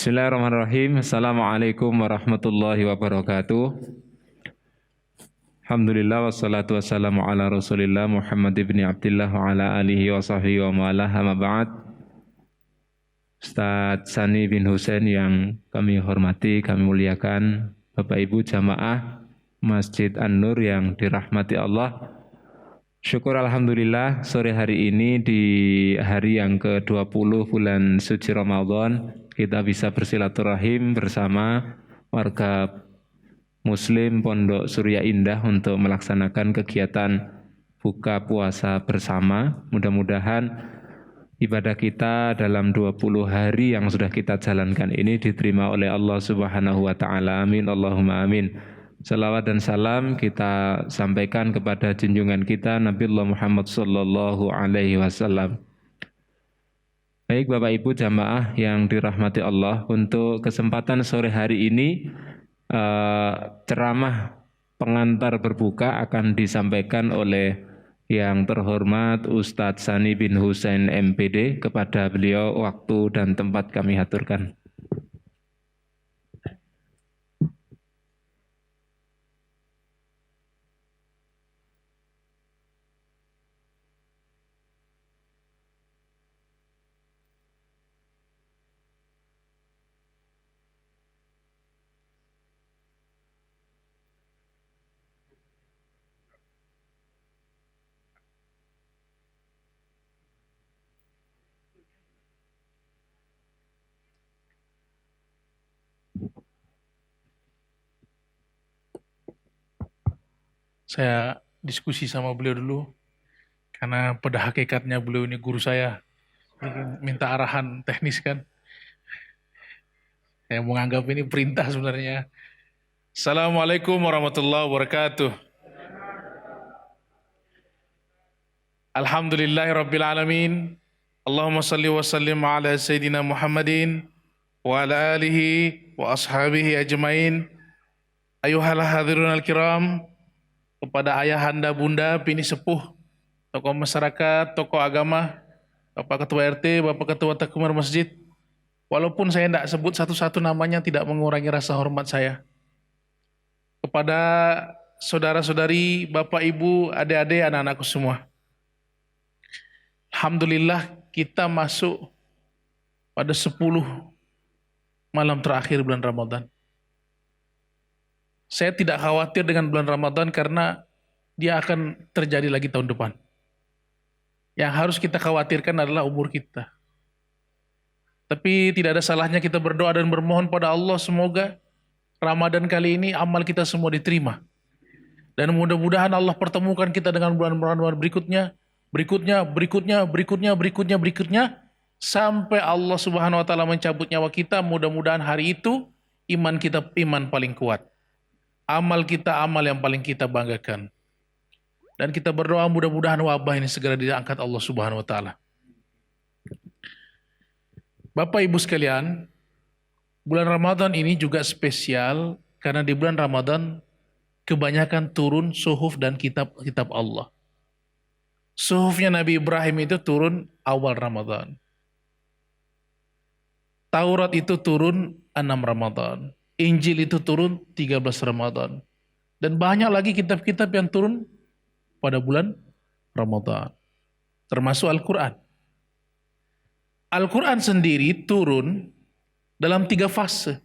Bismillahirrahmanirrahim. Assalamualaikum warahmatullahi wabarakatuh. Alhamdulillah wassalatu wassalamu ala Rasulillah Muhammad ibn Abdullah wa ala alihi wa sahbihi wa ma'alah amma ba'd. Ustadz Sani bin Husain yang kami hormati, kami muliakan, Bapak Ibu jamaah Masjid An-Nur yang dirahmati Allah. Syukur Alhamdulillah sore hari ini di hari yang ke-20 bulan suci Ramadan kita bisa bersilaturahim bersama warga Muslim Pondok Surya Indah untuk melaksanakan kegiatan buka puasa bersama. Mudah-mudahan ibadah kita dalam 20 hari yang sudah kita jalankan ini diterima oleh Allah Subhanahu wa taala. Amin Allahumma amin. Salawat dan salam kita sampaikan kepada junjungan kita Nabiullah Muhammad sallallahu alaihi wasallam. Baik Bapak Ibu jamaah yang dirahmati Allah, untuk kesempatan sore hari ini ceramah pengantar berbuka akan disampaikan oleh yang terhormat Ustadz Sani bin Husain MPD. Kepada beliau waktu dan tempat kami haturkan. Saya diskusi sama beliau dulu, karena pada hakikatnya beliau ini guru saya. Minta arahan teknis kan. Saya menganggap ini perintah sebenarnya. Assalamualaikum warahmatullahi wabarakatuh. Alhamdulillahirrabbilalamin. Allahumma salli wa sallim ala Sayyidina Muhammadin wa ala alihi wa ashabihi ajmain. Ayuhal hadirun al-kiram, kepada ayahanda, bunda, bini sepuh, tokoh masyarakat, tokoh agama, Bapak Ketua RT, Bapak Ketua Takmir Masjid. Walaupun saya tidak sebut satu-satu namanya, tidak mengurangi rasa hormat saya. Kepada saudara-saudari, Bapak, Ibu, adik-adik, anak-anakku semua. Alhamdulillah kita masuk pada 10 malam terakhir bulan Ramadan. Saya tidak khawatir dengan bulan Ramadan karena dia akan terjadi lagi tahun depan. Yang harus kita khawatirkan adalah umur kita. Tapi tidak ada salahnya kita berdoa dan bermohon pada Allah semoga Ramadan kali ini amal kita semua diterima. Dan mudah-mudahan Allah pertemukan kita dengan bulan-bulan berikutnya, sampai Allah Subhanahu wa taala mencabut nyawa kita. Mudah-mudahan hari itu iman kita iman paling kuat. Amal kita amal yang paling kita banggakan. Dan kita berdoa mudah-mudahan wabah ini segera diangkat Allah Subhanahu wa taala. Bapak Ibu sekalian, bulan Ramadan ini juga spesial karena di bulan Ramadan kebanyakan turun suhuf dan kitab-kitab Allah. Suhufnya Nabi Ibrahim itu turun awal Ramadan. Taurat itu turun 6 Ramadan. Injil itu turun 13 Ramadan. Dan banyak lagi kitab-kitab yang turun pada bulan Ramadan. Termasuk Al-Quran. Al-Quran sendiri turun dalam 3 fase.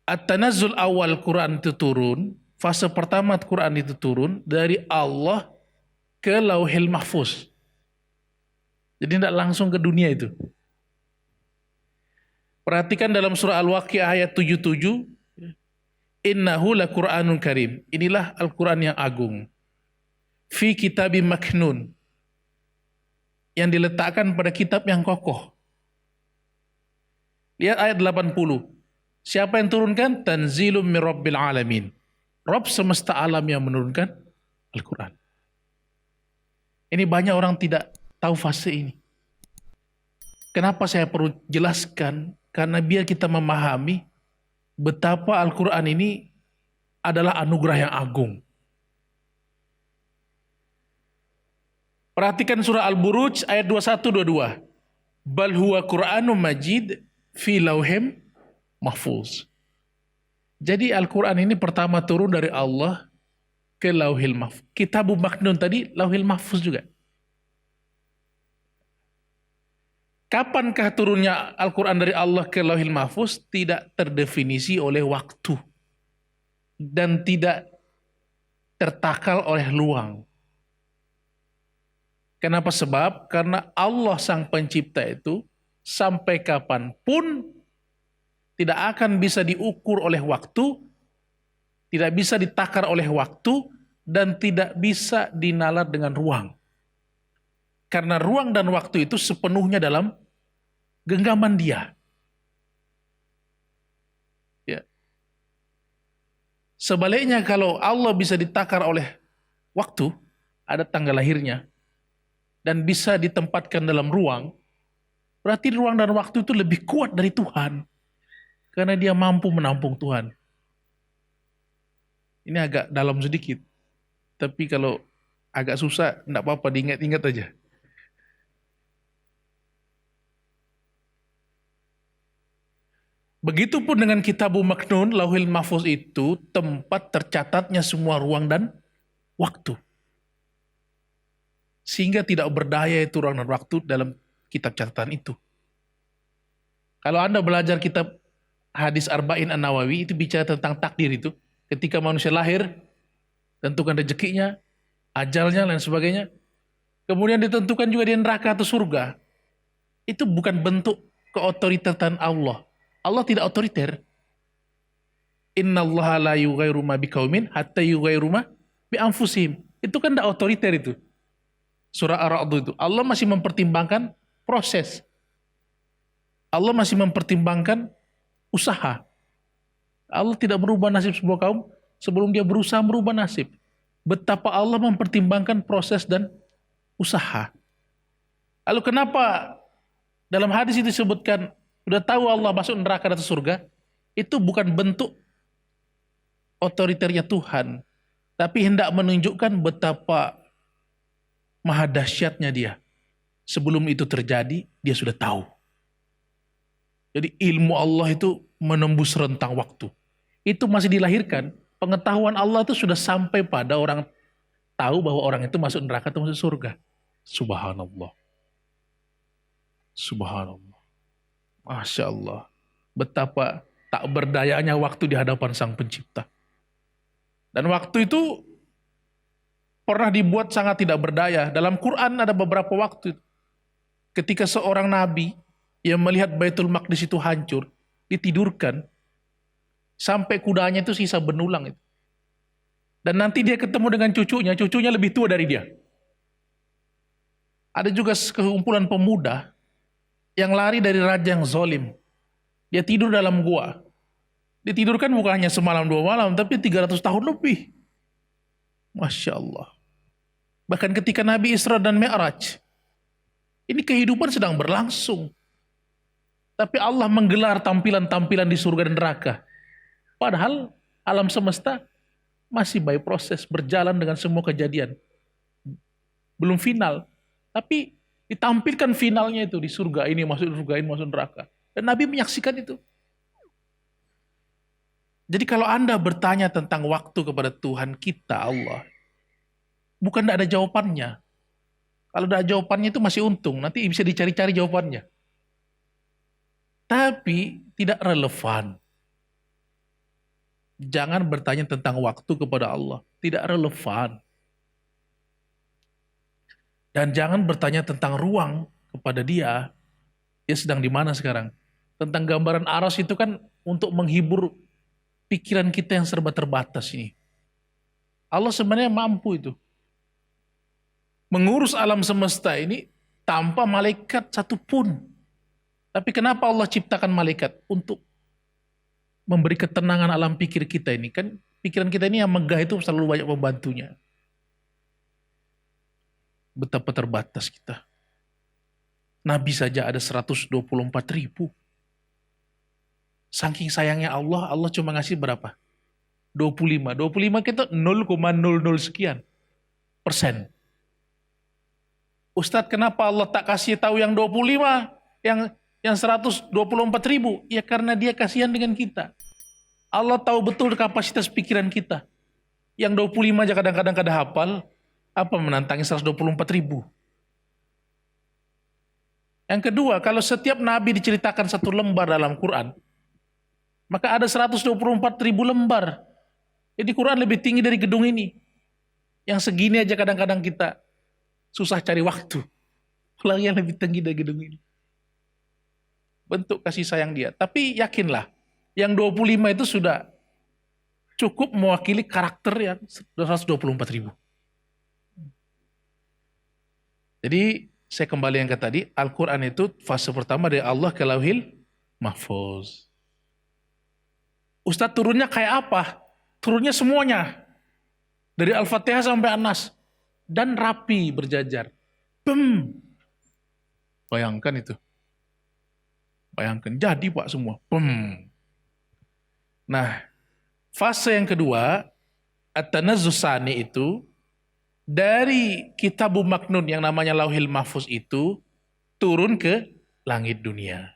At-Tanazzul awal Quran itu turun. Fase pertama Quran itu turun dari Allah ke Lauhil Mahfuz. Jadi tidak langsung ke dunia itu. Perhatikan dalam surah Al-Waqiah ayat 77. Innahu laqur'anun karim. Inilah Al-Quran yang agung. Fi kitabim maknun. Yang diletakkan pada kitab yang kokoh. Lihat ayat 80. Siapa yang turunkan? Tanzilum min rabbil alamin. Rabb semesta alam yang menurunkan Al-Quran. Ini banyak orang tidak tahu fase ini. Kenapa saya perlu jelaskan? Karena biar kita memahami betapa Al-Quran ini adalah anugerah yang agung. Perhatikan surah Al-Buruj ayat 21-22. Bal huwa Qur'anun Majid fi lauhim mahfuz. Jadi Al-Quran ini pertama turun dari Allah ke Lauhil Mahfuz. Kitabun Maknun tadi Lauhil Mahfuz juga. Kapankah turunnya Al-Quran dari Allah ke Lauhil Mahfuz? Tidak terdefinisi oleh waktu dan tidak tertakal oleh luang. Kenapa? Sebab karena Allah sang pencipta itu sampai kapanpun tidak akan bisa diukur oleh waktu, tidak bisa ditakar oleh waktu, dan tidak bisa dinalar dengan ruang. Karena ruang dan waktu itu sepenuhnya dalam genggaman Dia. Ya. Sebaliknya kalau Allah bisa ditakar oleh waktu, ada tanggal lahirnya, dan bisa ditempatkan dalam ruang, berarti ruang dan waktu itu lebih kuat dari Tuhan. Karena Dia mampu menampung Tuhan. Ini agak dalam sedikit. Tapi kalau agak susah, enggak apa-apa, diingat-ingat aja. Begitupun dengan Kitabun Maknun, Lauhil Mahfuz itu tempat tercatatnya semua ruang dan waktu. Sehingga tidak berdaya itu ruang dan waktu dalam kitab catatan itu. Kalau Anda belajar kitab hadis Arba'in An-Nawawi, itu bicara tentang takdir itu. Ketika manusia lahir, tentukan rezekinya, ajalnya, dan sebagainya. Kemudian ditentukan juga di neraka atau surga. Itu bukan bentuk keotoriteran Allah. Allah tidak otoriter. Innallaha la yughayyiru ma biqaumin hatta yughayyiru ma bi anfusihim. Itu kan tidak otoriter itu. Surah Ar-Ra'd itu. Allah masih mempertimbangkan proses. Allah masih mempertimbangkan usaha. Allah tidak merubah nasib sebuah kaum sebelum Dia berusaha merubah nasib. Betapa Allah mempertimbangkan proses dan usaha. Lalu kenapa dalam hadis itu disebutkan, sudah tahu Allah masuk neraka atau surga? Itu bukan bentuk otoriternya Tuhan, tapi hendak menunjukkan betapa maha dahsyatnya Dia. Sebelum itu terjadi, Dia sudah tahu. Jadi ilmu Allah itu menembus rentang waktu. Itu masih dilahirkan. Pengetahuan Allah itu sudah sampai pada orang tahu bahwa orang itu masuk neraka atau masuk surga. Subhanallah. Subhanallah. Masya Allah. Betapa tak berdayanya waktu di hadapan Sang Pencipta. Dan waktu itu pernah dibuat sangat tidak berdaya. Dalam Quran ada beberapa waktu. Ketika seorang nabi yang melihat Baitul Maqdis itu hancur, ditidurkan, sampai kudanya itu sisa benulang itu. Dan nanti dia ketemu dengan cucunya lebih tua dari dia. Ada juga sekumpulan pemuda yang lari dari raja yang zalim. Dia tidur dalam gua. Ditidurkan bukan hanya semalam dua malam, tapi 300 tahun lebih. Masya Allah. Bahkan ketika Nabi Isra dan Mi'raj, ini kehidupan sedang berlangsung. Tapi Allah menggelar tampilan-tampilan di surga dan neraka. Padahal alam semesta masih by proses, berjalan dengan semua kejadian. Belum final. Tapi ditampilkan finalnya itu di surga. Ini masuk surga, ini masuk neraka. Dan Nabi menyaksikan itu. Jadi kalau Anda bertanya tentang waktu kepada Tuhan kita, Allah, bukan tidak ada jawabannya. Kalau tidak ada jawabannya itu masih untung. Nanti bisa dicari-cari jawabannya. Tapi tidak relevan. Jangan bertanya tentang waktu kepada Allah. Tidak relevan. Dan jangan bertanya tentang ruang kepada Dia. Dia sedang di mana sekarang? Tentang gambaran aras itu kan untuk menghibur pikiran kita yang serba terbatas ini. Allah sebenarnya mampu itu. Mengurus alam semesta ini tanpa malaikat satupun. Tapi kenapa Allah ciptakan malaikat? Untuk memberi ketenangan alam pikir kita ini. Kan pikiran kita ini yang megah itu selalu banyak membantunya. Betapa terbatas kita. Nabi saja ada 124 ribu. Saking sayangnya Allah, Allah cuma ngasih berapa? 25. 25 kita 0,00 sekian persen. Ustadz, kenapa Allah tak kasih tahu yang 25? Yang 124.000, ya karena dia kasihan dengan kita. Allah tahu betul kapasitas pikiran kita. Yang 25 aja kadang-kadang kada hafal, apa menantangi 124.000. Yang kedua, kalau setiap nabi diceritakan satu lembar dalam Quran, maka ada 124.000 lembar. Jadi Quran lebih tinggi dari gedung ini. Yang segini aja kadang-kadang kita susah cari waktu. Apalagi yang lebih tinggi dari gedung ini. Bentuk kasih sayang dia. Tapi yakinlah, yang 25 itu sudah cukup mewakili karakter yang 124.000. Jadi saya kembali yang ke tadi, Al-Quran itu fase pertama dari Allah ke Lauhil Mahfuz. Ustadz turunnya kayak apa? Turunnya semuanya. Dari Al-Fatihah sampai An-Nas. Dan rapi berjajar. Bem. Bayangkan itu. Bayangkan, jadi Pak semua. Bem. Nah, fase yang kedua, At-Tanazzus Tsani itu, dari Kitabul Maknun yang namanya Lauhil Mahfuz itu, turun ke langit dunia.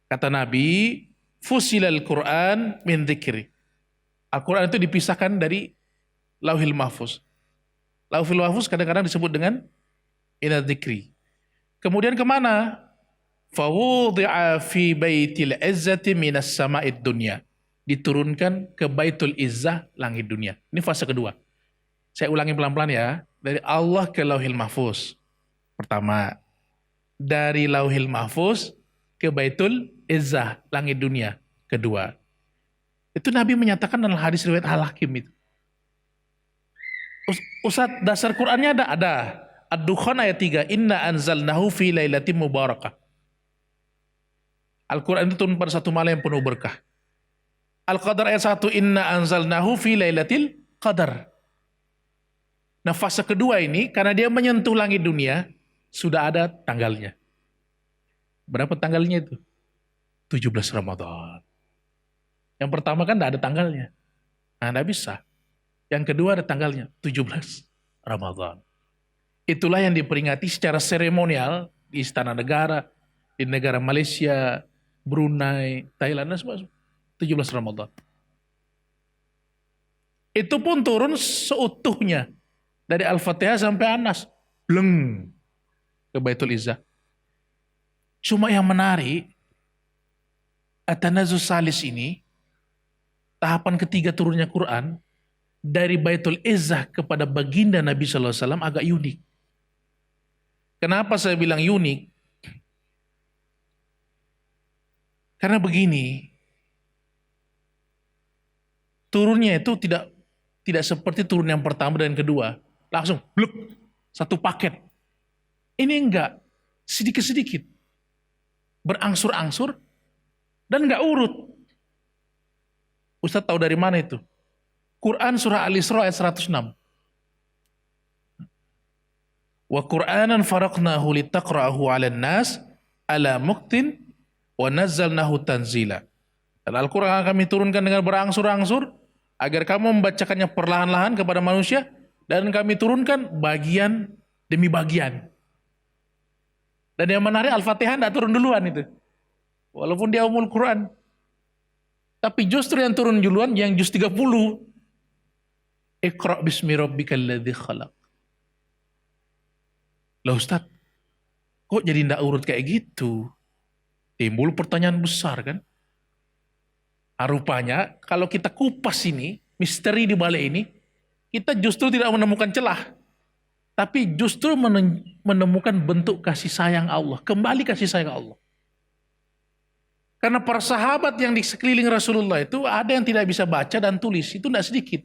Kata Nabi, Fusilal Quran min dzikri. Al-Quran itu dipisahkan dari Lauhil Mahfuz. Lauhil Mahfuz kadang-kadang disebut dengan ila dzikri. Kemudian kemana? Fawudi'a fi baitil izzati minas sama'id dunya. Diturunkan ke Baitul Izzah, langit dunia. Ini fase kedua. Saya ulangi pelan-pelan ya. Dari Allah ke Lauhil Mahfuz. Pertama. Dari Lauhil Mahfuz ke Baitul Izzah, langit dunia. Kedua. Itu Nabi menyatakan dalam hadis riwayat Al-Hakim itu. Ustaz, dasar Qur'annya ada? Ada. Ad-Dukhan ayat 3. Inna anzalnahu fi lailatin mubarakah. Al-Quran itu turun pada satu malam yang penuh berkah. Al-Qadar ayat 1. Inna anzalnahu fi lailatil qadar. Nah fase kedua ini, karena dia menyentuh langit dunia, sudah ada tanggalnya. Berapa tanggalnya itu? 17 Ramadan. Yang pertama kan tidak ada tanggalnya. Nah tidak bisa. Yang kedua ada tanggalnya, 17 Ramadan. Itulah yang diperingati secara seremonial di Istana Negara, di negara Malaysia, Brunei, Thailand, dan semua 17 Ramadan. Itu pun turun seutuhnya. Dari Al-Fatihah sampai An-Nas. Bleng. Ke Baitul Izzah. Cuma yang menarik, At-Tanazzus Salis ini, tahapan ketiga turunnya Quran, dari Baitul Izzah kepada baginda Nabi SAW agak unik. Kenapa saya bilang unik? Karena begini, turunnya itu tidak seperti turun yang pertama dan kedua. Langsung, bluk, satu paket. Ini enggak, sedikit-sedikit. Berangsur-angsur, dan enggak urut. Ustaz tahu dari mana itu? Quran surah Al-Isra ayat 106. Wa Qur'anan faraqnahu litaqra'ahu 'alan nas 'ala muktin wa nazzalnahu tanzila. Dan Al-Quran kami turunkan dengan berangsur-angsur agar kamu membacakannya perlahan-lahan kepada manusia dan kami turunkan bagian demi bagian. Dan yang menarik Al-Fatihah tidak turun duluan itu. Walaupun dia umul Quran. Tapi justru yang turun duluan yang juz 30. Iqra' bismi rabbikal ladzi khalaq. Lah Ustaz, kok jadi tidak urut kayak gitu? Timbul pertanyaan besar kan? Rupanya kalau kita kupas ini, misteri di balik ini, kita justru tidak menemukan celah. Tapi justru menemukan bentuk kasih sayang Allah. Kembali kasih sayang Allah. Karena para sahabat yang di sekeliling Rasulullah itu ada yang tidak bisa baca dan tulis. Itu tidak sedikit.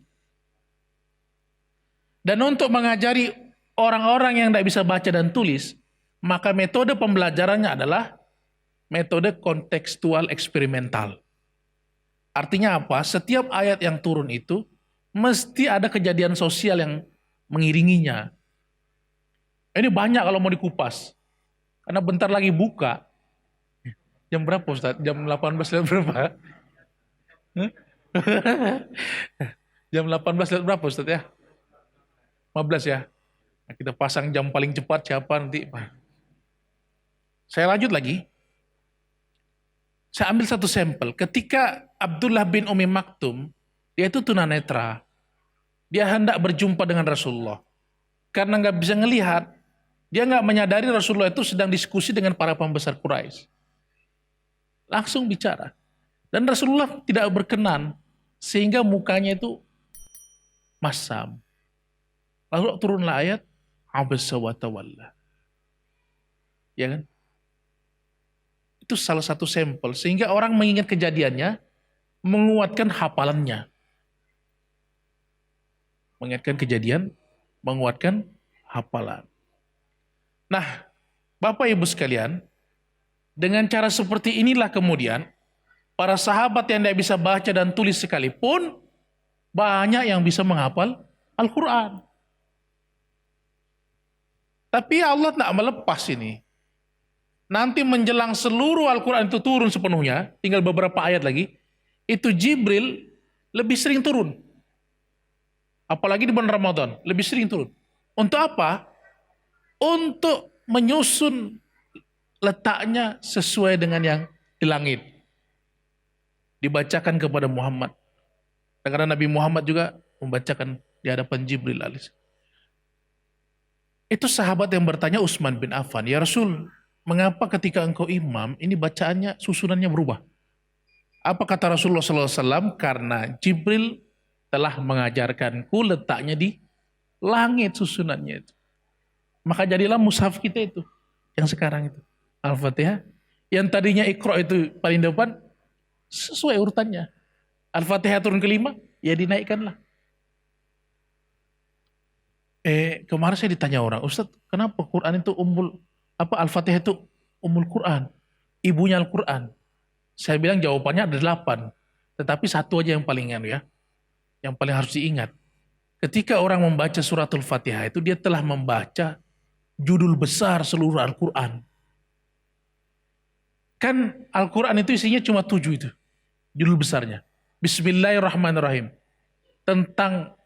Dan untuk mengajari orang-orang yang tidak bisa baca dan tulis, maka metode pembelajarannya adalah metode kontekstual eksperimental. Artinya apa? Setiap ayat yang turun itu mesti ada kejadian sosial yang mengiringinya. Ini banyak kalau mau dikupas. Karena bentar lagi buka. Jam berapa Ustaz? Jam 18 lewat berapa? Jam 18 lewat berapa Ustaz ya? 15 ya? Nah, kita pasang jam paling cepat siapa nanti? Saya lanjut lagi. Saya ambil satu sampel. Ketika Abdullah bin Umi Maktum, dia itu tunanetra. Dia hendak berjumpa dengan Rasulullah. Karena nggak bisa ngelihat, dia nggak menyadari Rasulullah itu sedang diskusi dengan para pembesar Quraisy. Langsung bicara. Dan Rasulullah tidak berkenan, sehingga mukanya itu masam. Lalu turunlah ayat, abasa wa tawalla. Ya kan? Itu salah satu sampel. Sehingga orang mengingat kejadiannya, menguatkan hafalannya. Mengingatkan kejadian, menguatkan hafalan. Nah, Bapak Ibu sekalian, dengan cara seperti inilah kemudian, para sahabat yang tidak bisa baca dan tulis sekalipun, banyak yang bisa menghafal Al-Quran. Tapi Allah tidak melepas ini. Nanti menjelang seluruh Al-Quran itu turun sepenuhnya, tinggal beberapa ayat lagi, itu Jibril lebih sering turun. Apalagi di bulan Ramadan, lebih sering turun. Untuk apa? Untuk menyusun letaknya sesuai dengan yang di langit. Dibacakan kepada Muhammad. Karena Nabi Muhammad juga membacakan di hadapan Jibril alaihi. Itu sahabat yang bertanya Utsman bin Affan, "Ya Rasul, mengapa ketika engkau imam, ini bacaannya, susunannya berubah?" Apa kata Rasulullah SAW? Karena Jibril telah mengajarkanku letaknya di langit susunannya itu. Maka jadilah mushaf kita itu, yang sekarang itu. Al-Fatihah. Yang tadinya Iqra itu paling depan, sesuai urutannya. Al-Fatihah turun kelima, ya dinaikkanlah. Kemarin saya ditanya orang, "Ustaz, kenapa Quran itu Al-Fatihah itu Ummul Quran, ibunya Al-Quran?" Saya bilang jawabannya ada 8, tetapi satu aja yang paling yang paling harus diingat. Ketika orang membaca suratul Fatihah itu, dia telah membaca judul besar seluruh Al-Quran. Kan Al-Quran itu isinya cuma 7 itu, judul besarnya. Bismillahirrahmanirrahim. Tentang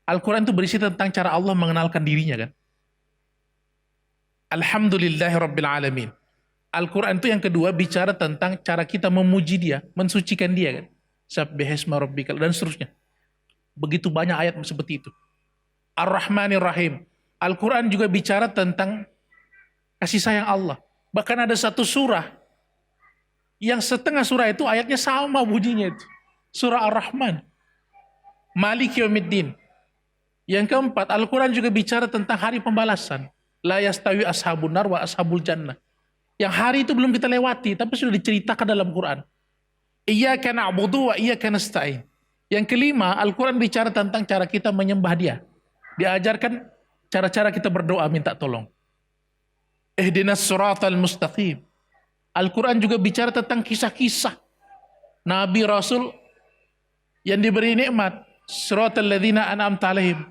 Al-Quran itu berisi tentang cara Allah mengenalkan dirinya kan. Alhamdulillahirabbil alamin. Al-Quran itu yang kedua bicara tentang cara kita memuji dia, mensucikan dia kan. Sabbihisma rabbikal dan seterusnya. Begitu banyak ayat seperti itu. Ar-Rahmanir-Rahim. Al-Quran juga bicara tentang kasih sayang Allah. Bahkan ada satu surah yang setengah surah itu ayatnya sama bunyinya itu. Surah Ar-Rahman. Maliki Yaumiddin. Yang keempat, Al-Quran juga bicara tentang hari pembalasan. La yastawi ashabun nar wa ashabul jannah. Yang hari itu belum kita lewati, tapi sudah diceritakan dalam Quran. Iyyaka na'budu wa iyyaka nasta'in. Yang kelima, Al-Quran bicara tentang cara kita menyembah dia. Diajarkan cara-cara kita berdoa minta tolong. Ihdinas siratal mustaqim. Al-Quran juga bicara tentang kisah-kisah Nabi Rasul yang diberi nikmat. Siratal ladzina an'amta alaihim.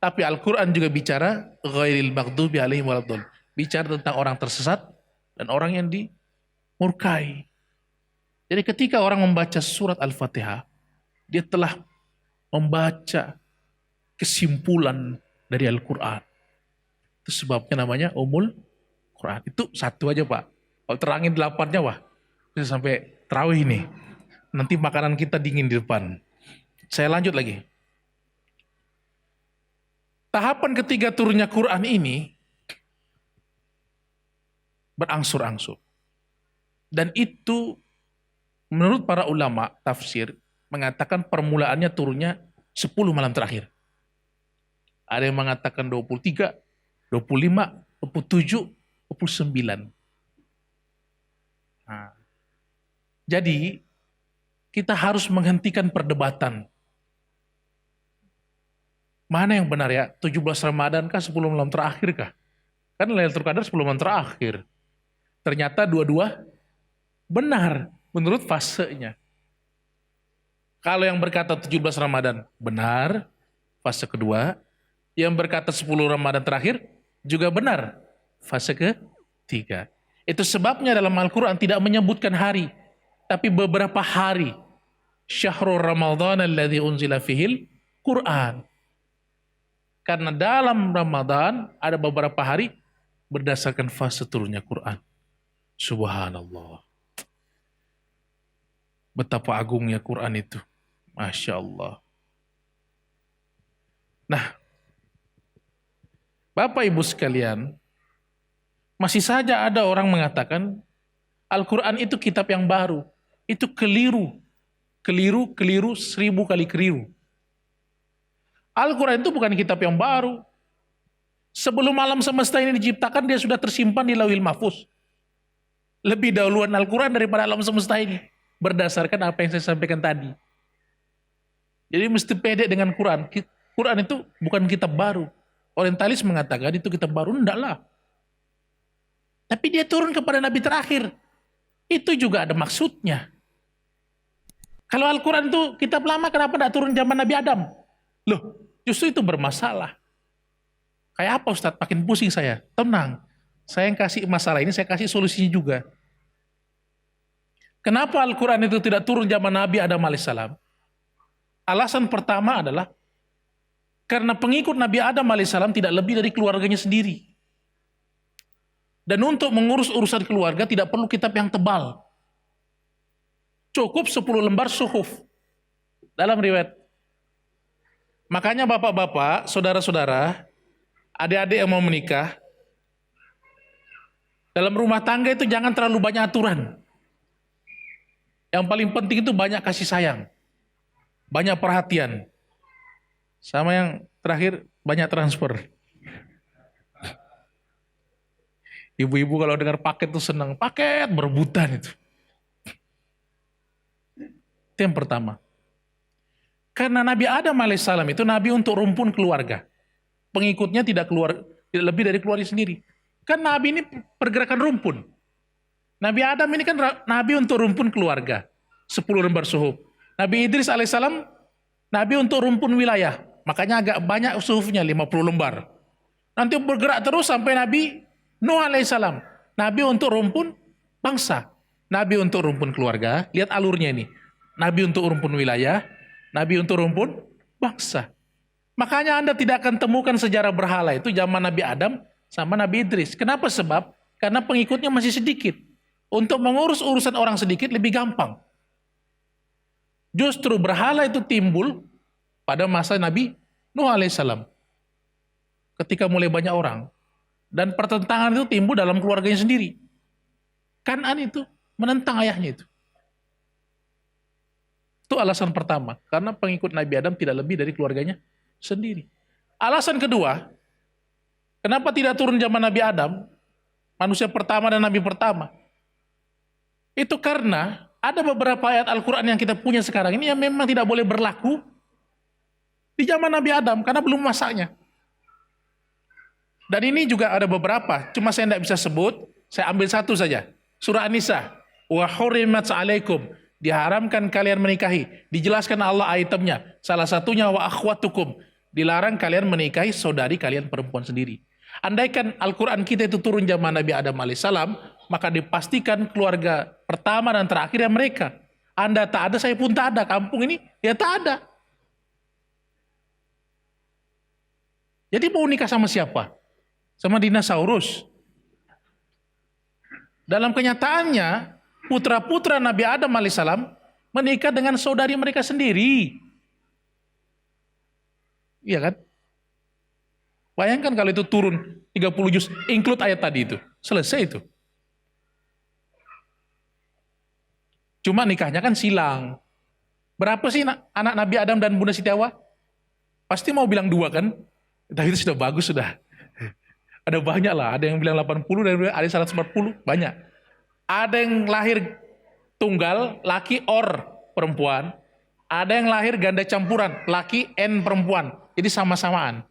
Tapi Al-Quran juga bicara ghairil maghdubi alaihim waladdallin. Bicara tentang orang tersesat dan orang yang dimurkai. Jadi ketika orang membaca surat Al-Fatihah, dia telah membaca kesimpulan dari Al-Quran. Itu sebabnya namanya Ummul Quran. Itu satu aja Pak. Kalau terangin 8-nya wah, bisa sampai tarawih nih. Nanti makanan kita dingin di depan. Saya lanjut lagi. Tahapan ketiga turunnya Quran ini berangsur-angsur. Dan itu menurut para ulama tafsir mengatakan permulaannya turunnya 10 malam terakhir. Ada yang mengatakan 23, 25, 27, 29. Nah, jadi kita harus menghentikan perdebatan. Mana yang benar ya? 17 Ramadan kah 10 malam terakhir kah? Kan Lailatul Qadar 10 malam terakhir. Ternyata dua-dua benar menurut fasenya. Kalau yang berkata 17 Ramadan benar, fase kedua. Yang berkata 10 Ramadan terakhir juga benar, fase ketiga. Itu sebabnya dalam Al-Quran tidak menyebutkan hari, tapi beberapa hari. Syahrul Ramadan alladzi unzila fihil Quran. Karena dalam Ramadan ada beberapa hari berdasarkan fase turunnya Quran. Subhanallah. Betapa agungnya Quran itu. Masya Allah. Nah, Bapak Ibu sekalian, masih saja ada orang mengatakan Al-Quran itu kitab yang baru. Itu keliru. Keliru 1000 kali keliru. Al-Quran itu bukan kitab yang baru. Sebelum alam semesta ini diciptakan, dia sudah tersimpan di Lauhil Mahfuz. Lebih dahuluan Al-Quran daripada alam semesta ini. Berdasarkan apa yang saya sampaikan tadi. Jadi mesti pede dengan Quran. Quran itu bukan kitab baru. Orientalis mengatakan itu kitab baru, enggak lah. Tapi dia turun kepada Nabi terakhir. Itu juga ada maksudnya. Kalau Al-Quran itu kitab lama, kenapa tidak turun zaman Nabi Adam? Loh, justru itu bermasalah. Kayak apa Ustadz? Makin pusing saya. Tenang. Saya yang kasih masalah ini, saya kasih solusinya juga. Kenapa Al-Quran itu tidak turun zaman Nabi Adam alaihissalam? Alasan pertama adalah karena pengikut Nabi Adam alaihissalam tidak lebih dari keluarganya sendiri. Dan untuk mengurus urusan keluarga tidak perlu kitab yang tebal. Cukup 10 lembar suhuf. Dalam riwayat. Makanya bapak-bapak, saudara-saudara, adik-adik yang mau menikah, dalam rumah tangga itu jangan terlalu banyak aturan. Yang paling penting itu banyak kasih sayang. Banyak perhatian. Sama yang terakhir, banyak transfer. Ibu-ibu kalau dengar paket itu senang. Paket berebutan itu. Itu yang pertama. Karena Nabi Adam alaihissalam itu Nabi untuk rumpun keluarga. Pengikutnya tidak lebih dari keluarga sendiri. Kan Nabi ini pergerakan rumpun. Nabi Adam ini kan Nabi untuk rumpun keluarga. 10 lembar suhuf. Nabi Idris alaihissalam Nabi untuk rumpun wilayah. Makanya agak banyak suhufnya, 50 lembar. Nanti bergerak terus sampai Nabi Nuh alaihissalam. Nabi untuk rumpun bangsa. Nabi untuk rumpun keluarga. Lihat alurnya ini. Nabi untuk rumpun wilayah. Nabi untuk rumpun bangsa. Makanya Anda tidak akan temukan sejarah berhala itu zaman Nabi Adam sama Nabi Idris. Kenapa? Sebab karena pengikutnya masih sedikit. Untuk mengurus urusan orang sedikit lebih gampang. Justru berhala itu timbul pada masa Nabi Nuh alaihissalam. Ketika mulai banyak orang. Dan pertentangan itu timbul dalam keluarganya sendiri. Kanan itu menentang ayahnya itu. Itu alasan pertama. Karena pengikut Nabi Adam tidak lebih dari keluarganya sendiri. Alasan kedua, kenapa tidak turun zaman Nabi Adam, manusia pertama dan Nabi pertama? Itu karena ada beberapa ayat Al-Quran yang kita punya sekarang ini yang memang tidak boleh berlaku di zaman Nabi Adam, karena belum masanya. Dan ini juga ada beberapa, cuma saya tidak bisa sebut, saya ambil satu saja. Surah An-Nisa, wa hurrimat alaikum, diharamkan kalian menikahi. Dijelaskan Allah itemnya. Salah satunya wa akhwatukum, dilarang kalian menikahi saudari kalian perempuan sendiri. Andaikan Al-Quran kita itu turun zaman Nabi Adam alaihissalam, maka dipastikan keluarga pertama dan terakhir yang mereka. Anda tak ada, saya pun tak ada. Kampung ini ya tak ada. Jadi mau nikah sama siapa? Sama dinosaurus. Dalam kenyataannya, putra-putra Nabi Adam alaihissalam menikah dengan saudari mereka sendiri. Iya kan? Bayangkan kalau itu turun 30 juz, include ayat tadi itu. Selesai itu. Cuma nikahnya kan silang. Berapa sih anak Nabi Adam dan Bunda Siti Hawa? Pasti mau bilang 2 kan? Tapi itu sudah bagus sudah. Ada banyak lah, ada yang bilang 80 dan ada 140, banyak. Ada yang lahir tunggal, laki or perempuan. Ada yang lahir ganda campuran, laki n perempuan. Jadi sama-samaan.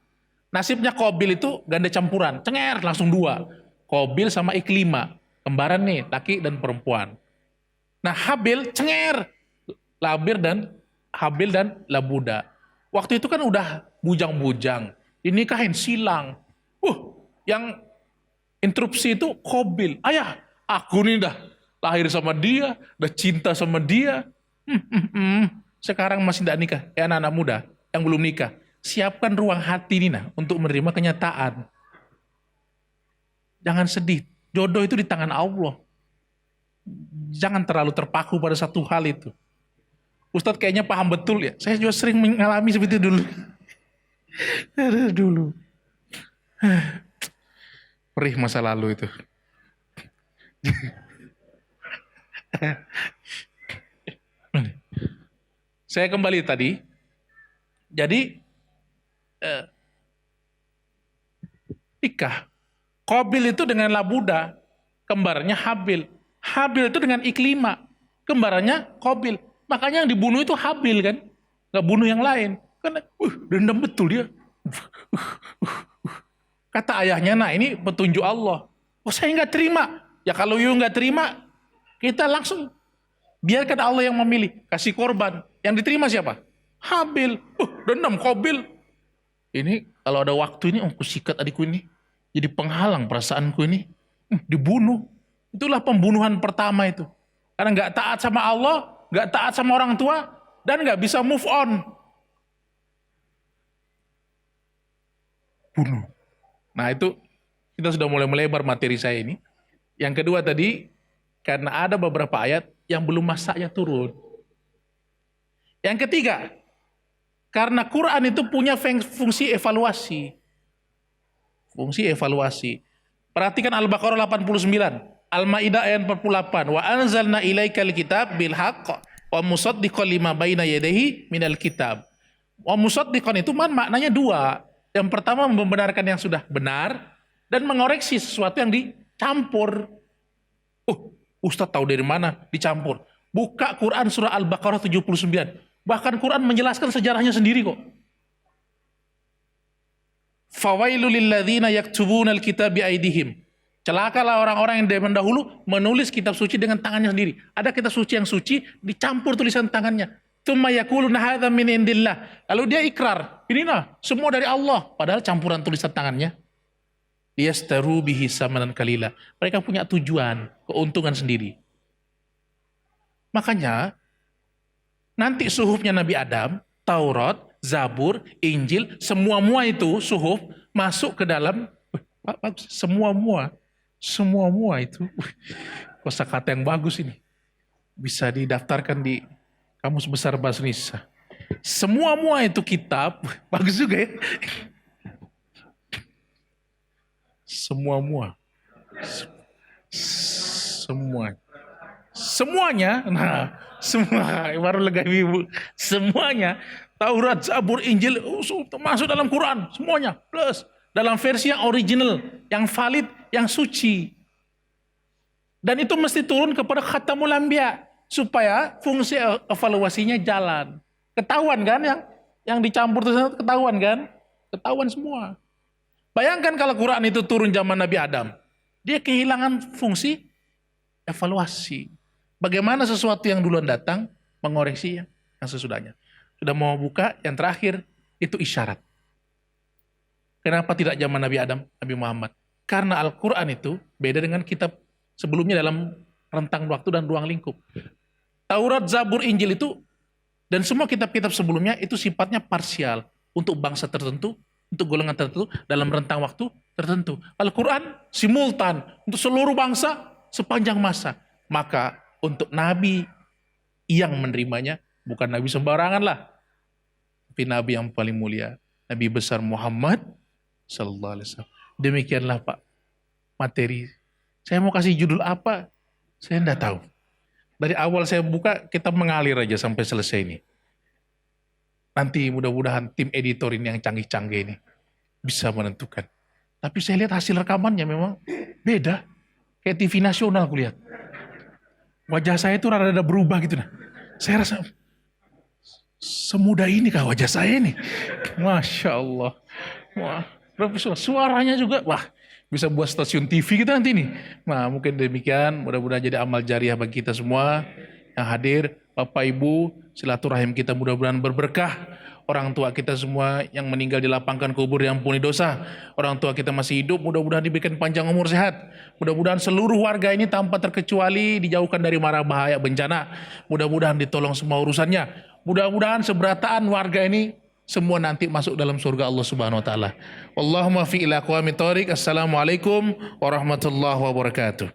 Nasibnya Qabil itu ganda campuran, cenger langsung 2. Qabil sama Iklima, kembaran nih, laki dan perempuan. Nah Habil cenger, Habil dan Labuda. Waktu itu kan udah bujang-bujang, dinikahin silang. Yang interupsi itu Qabil. Ayah, aku nih dah lahir sama dia, dah cinta sama dia. Sekarang masih tidak nikah, anak-anak muda yang belum nikah. Siapkan ruang hati Nina untuk menerima kenyataan. Jangan sedih, jodoh itu di tangan Allah. jangan terlalu terpaku pada satu hal itu. Ustadz kayaknya paham betul ya. Saya juga sering mengalami seperti itu dulu. Dulu. Perih masa lalu itu. Saya kembali tadi. Jadi nikah. Qabil itu dengan Labuda, kembarannya Habil. Habil itu dengan Iklima, kembarannya Qabil. Makanya yang dibunuh itu Habil kan, nggak bunuh yang lain. Karena dendam betul dia. Kata ayahnya, nah ini petunjuk Allah. Oh saya nggak terima. Ya kalau you nggak terima, kita langsung biarkan Allah yang memilih, kasih korban. Yang diterima siapa? Habil. Dendam Qabil. Ini kalau ada waktu ini, aku sikat adikku ini. Jadi penghalang perasaanku ini. Dibunuh. Itulah pembunuhan pertama itu. Karena nggak taat sama Allah, nggak taat sama orang tua, dan nggak bisa move on. Bunuh. Nah itu kita sudah mulai melebar materi saya ini. Yang kedua tadi, karena ada beberapa ayat yang belum masanya turun. Yang ketiga, karena Quran itu punya fungsi evaluasi. Fungsi evaluasi. Perhatikan Al-Baqarah 89, Al-Maidah ayat 48. Wa anzalna ilaikal kitab bil haqq wa musaddiqan lima baina yadayhi minal kitab. Wa musaddiqan itu maknanya dua. Yang pertama membenarkan yang sudah benar dan mengoreksi sesuatu yang dicampur. Ustadz tahu dari mana dicampur? Buka Quran surah Al-Baqarah 79. Bahkan Quran menjelaskan sejarahnya sendiri kok. Fawailul lilladzina yaktubuna alkitab biaidihim. Celakalah orang-orang yang dahulu menulis kitab suci dengan tangannya sendiri. Ada kitab suci yang suci dicampur tulisan tangannya. Tsumma yaquluna hadza min indillah. Lalu dia ikrar, ini nah semua dari Allah, padahal campuran tulisan tangannya. Yastaru bihi samanan qalila. Mereka punya tujuan, keuntungan sendiri. Makanya nanti suhufnya Nabi Adam, Taurat, Zabur, Injil, semua itu suhuf masuk ke dalam semua itu. Kosakata yang bagus ini. Bisa didaftarkan di Kamus Besar Bahasa Indonesia. Semua itu kitab, bagus juga ya. Semuanya, nah semua baru lega ibu. Semuanya Taurat, Zabur, Injil masuk dalam Quran, semuanya plus dalam versi yang original, yang valid, yang suci. Dan itu mesti turun kepada Khatamul Anbiya supaya fungsi evaluasinya jalan. Ketahuan kan yang dicampur itu ketahuan kan? Ketahuan semua. Bayangkan kalau Quran itu turun zaman Nabi Adam, dia kehilangan fungsi evaluasi. Bagaimana sesuatu yang duluan datang mengoreksi yang sesudahnya. Sudah mau buka, yang terakhir itu isyarat. Kenapa tidak zaman Nabi Adam, Nabi Muhammad? Karena Al-Quran itu beda dengan kitab sebelumnya dalam rentang waktu dan ruang lingkup. Taurat, Zabur, Injil itu dan semua kitab-kitab sebelumnya itu sifatnya parsial untuk bangsa tertentu, untuk golongan tertentu dalam rentang waktu tertentu. Al-Quran simultan untuk seluruh bangsa sepanjang masa. Maka untuk Nabi yang menerimanya bukan Nabi sembarangan lah, tapi Nabi yang paling mulia, Nabi besar Muhammad Sallallahu Alaihi Wasallam. Demikianlah Pak materi. Saya mau kasih judul apa? Saya tidak tahu. Dari awal saya buka, kita mengalir aja sampai selesai ini. Nanti mudah-mudahan tim editor ini yang canggih-canggih ini bisa menentukan. Tapi saya lihat hasil rekamannya memang beda. Kayak TV nasional aku lihat. Wajah saya itu rada-rada berubah gitu. Nah. Saya rasa, semudah ini kah wajah saya ini? Masya Allah. Wah, profesional. Suaranya juga, wah bisa buat stasiun TV kita nanti nih. Nah mungkin demikian, mudah-mudahan jadi amal jariah bagi kita semua yang hadir. Bapak Ibu, silaturahim kita mudah-mudahan berberkah. Orang tua kita semua yang meninggal dilapangkan kubur yang ampuni dosa. Orang tua kita masih hidup, mudah-mudahan diberikan panjang umur sehat. Mudah-mudahan seluruh warga ini tanpa terkecuali dijauhkan dari mara bahaya bencana. Mudah-mudahan ditolong semua urusannya. Mudah-mudahan seberataan warga ini semua nanti masuk dalam surga Allah Subhanahu wa taala. Allahumma fi ila aqwamit thoriq. Assalamualaikum warahmatullahi wabarakatuh.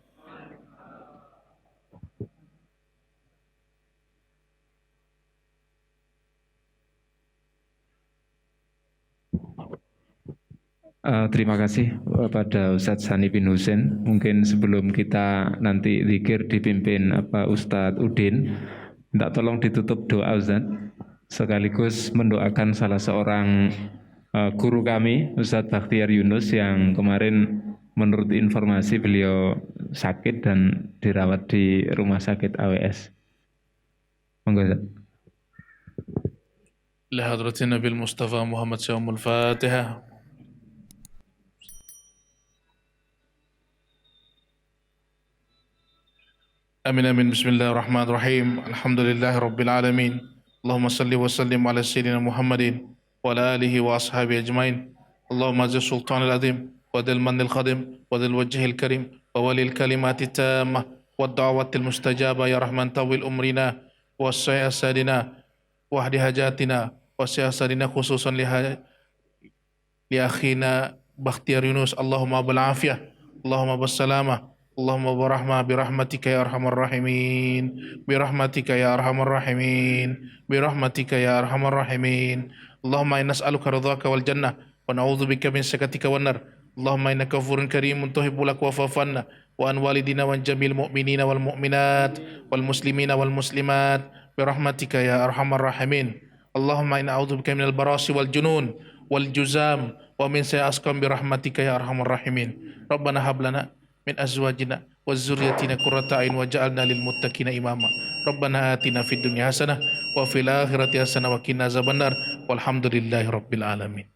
Terima kasih pada Ustadz Sani bin Husin. Mungkin sebelum kita nanti zikir dipimpin Ustadz Udin, minta tolong ditutup doa Ustadz, sekaligus mendoakan salah seorang guru kami, Ustadz Bakhtiar Yunus, yang kemarin menurut informasi beliau sakit dan dirawat di rumah sakit AWS. Monggo Ustadz. لحضرة النبي المصطفى محمد سيوم الفاتحة. آمين آمين. بسم الله الرحمن الرحيم. الحمد لله رب العالمين. اللهم صل وسلم على سيدنا محمد وعلى آله وأصحابه أجمعين. اللهم عز السلطان العظيم وذي المن الخادم وذي الوجه الكريم وولي الكلمات التامة والدعوات المستجابة يا رحمن طول أمرنا وسع أسادنا واهد حاجاتنا وسع أسادنا خصوصا لأخينا بختيار يونس. اللهم بالعافية، اللهم بالسلامة، اللهم برحمتك يا أرحم الراحمين، برحمتك يا أرحم الراحمين، برحمتك يا أرحم الراحمين. اللهم إنا نسألك رضاك والجنة ونعوذ بك من سكتك والنار. اللهم إنك غفور كريم تحب لك وفاعف عنا وعن والدينا وعن جميع المؤمنين والمؤمنات والمسلمين والمسلمات برحمتك يا أرحم الراحمين. اللهم إنا أعوذ بك من البراس والجنون والجزام ومن سيء أسقام برحمتك يا أرحم الراحمين. ربنا هب لنا من أزواجنا وذريتنا قرة أعين وجعلنا للمتقين إماما. ربنا آتنا في الدنيا حسنة وفي الآخرة حسنة وقنا عذاب النار والحمد لله رب العالمين.